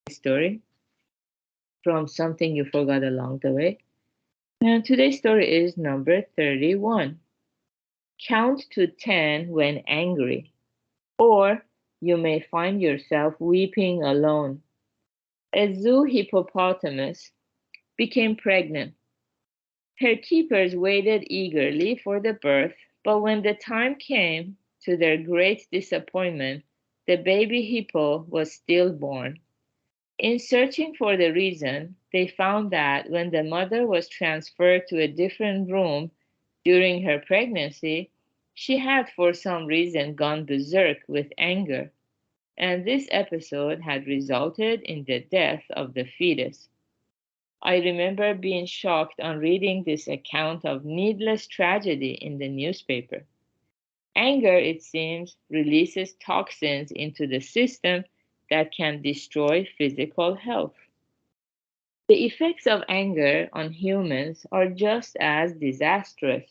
story from something you forgot along the way. And today's story is number 31. Count to 10 when angry, or you may find yourself weeping alone. A zoo hippopotamus became pregnant. Her keepers waited eagerly for the birth, but when the time came, to their great disappointment, the baby hippo was stillborn. In searching for the reason, they found that when the mother was transferred to a different room during her pregnancy, she had for some reason gone berserk with anger, and this episode had resulted in the death of the fetus. I remember being shocked on reading this account of needless tragedy in the newspaper. Anger, it seems, releases toxins into the system that can destroy physical health. The effects of anger on humans are just as disastrous.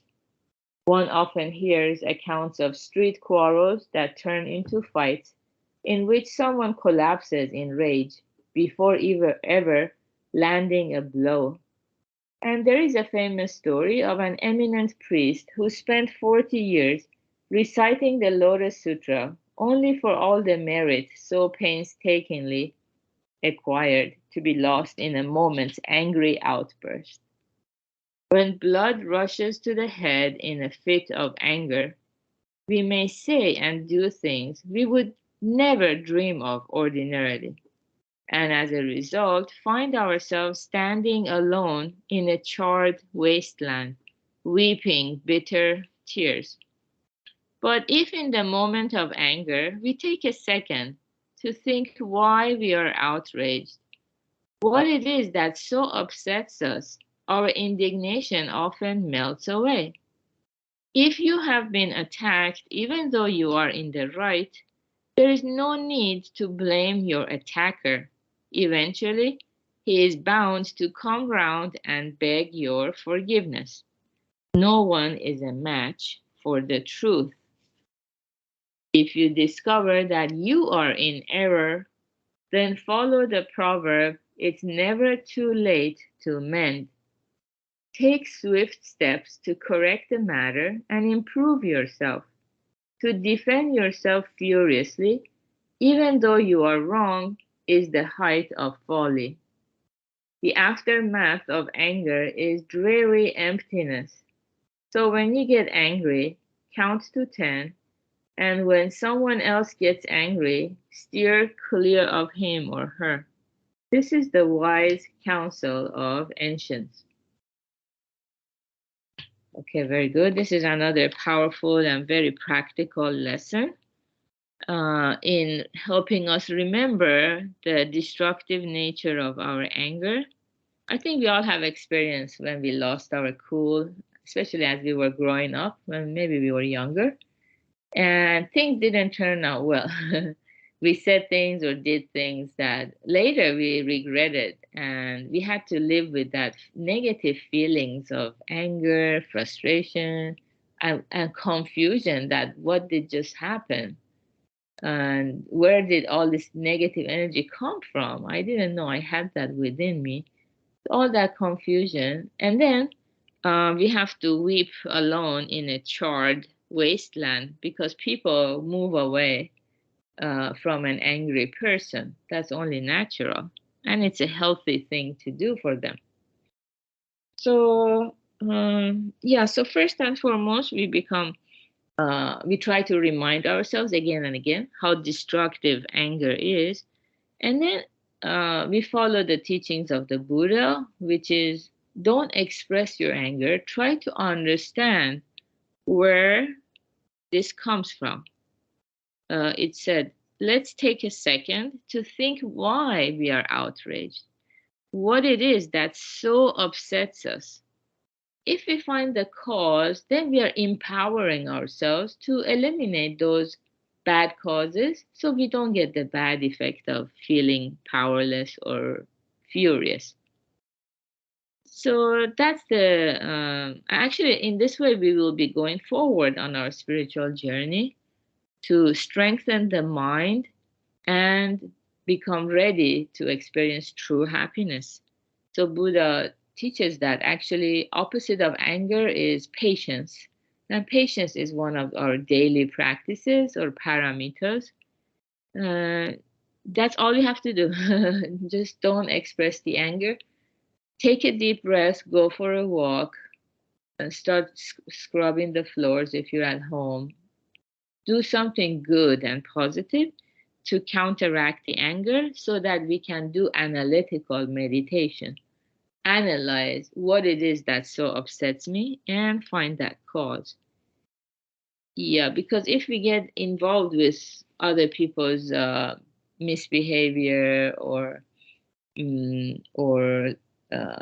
One often hears accounts of street quarrels that turn into fights in which someone collapses in rage before ever landing a blow. And there is a famous story of an eminent priest who spent 40 years reciting the Lotus Sutra only for all the merit so painstakingly acquired to be lost in a moment's angry outburst. When blood rushes to the head in a fit of anger, we may say and do things we would never dream of ordinarily, and as a result, find ourselves standing alone in a charred wasteland, weeping bitter tears. But if in the moment of anger we take a second to think why we are outraged, what it is that so upsets us, our indignation often melts away. If you have been attacked, even though you are in the right, there is no need to blame your attacker. Eventually, he is bound to come round and beg your forgiveness. No one is a match for the truth. If you discover that you are in error, then follow the proverb, it's never too late to mend. Take swift steps to correct the matter and improve yourself. To defend yourself furiously, even though you are wrong, is the height of folly. The aftermath of anger is dreary emptiness. So when you get angry, count to 10, and when someone else gets angry, steer clear of him or her. This is the wise counsel of ancients. Okay, very good. This is another powerful and very practical lesson in helping us remember the destructive nature of our anger. I think we all have experience when we lost our cool, especially as we were growing up, when maybe we were younger, and things didn't turn out well. We said things or did things that later we regretted, and we had to live with that negative feelings of anger, frustration, and confusion that what did just happen and where did all this negative energy come from. I didn't know I had that within me, all that confusion. And then we have to weep alone in a charred wasteland because people move away from an angry person. That's only natural. And it's a healthy thing to do for them. So, so first and foremost, we try to remind ourselves again and again how destructive anger is. And then we follow the teachings of the Buddha, which is don't express your anger, try to understand where this comes from. It said, let's take a second to think why we are outraged, what it is that so upsets us. If we find the cause, then we are empowering ourselves to eliminate those bad causes so we don't get the bad effect of feeling powerless or furious. So that's actually, in this way, we will be going forward on our spiritual journey to strengthen the mind and become ready to experience true happiness. So Buddha teaches that actually opposite of anger is patience. And patience is one of our daily practices or paramitas. That's all you have to do. Just don't express the anger. Take a deep breath, go for a walk, and start scrubbing the floors if you're at home. Do something good and positive to counteract the anger so that we can do analytical meditation. Analyze what it is that so upsets me and find that cause. Yeah, because if we get involved with other people's misbehavior or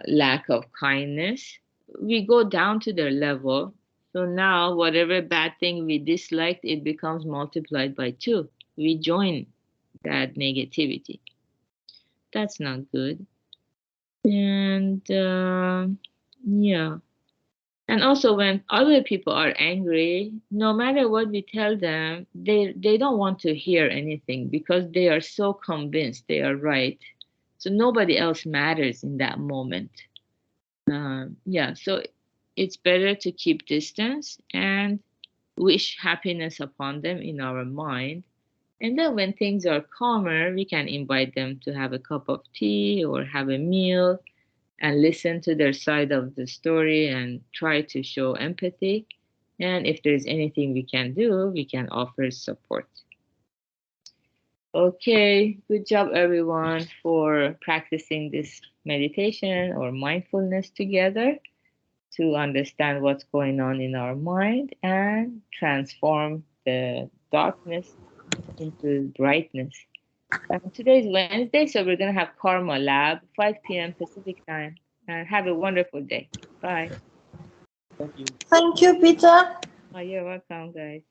lack of kindness, we go down to their level. So now, whatever bad thing we disliked, it becomes multiplied by 2. We join that negativity. That's not good. And yeah. And also, when other people are angry, no matter what we tell them, they don't want to hear anything because they are so convinced they are right. So nobody else matters in that moment. Yeah, so it's better to keep distance and wish happiness upon them in our mind. And then when things are calmer, we can invite them to have a cup of tea or have a meal and listen to their side of the story and try to show empathy. And if there's anything we can do, we can offer support. Okay, good job everyone for practicing this meditation or mindfulness together to understand what's going on in our mind and transform the darkness into brightness. Today's Wednesday, so we're going to have Karma Lab, 5 p.m. Pacific time. And have a wonderful day. Bye. Thank you, Peter. Oh, you're welcome, guys.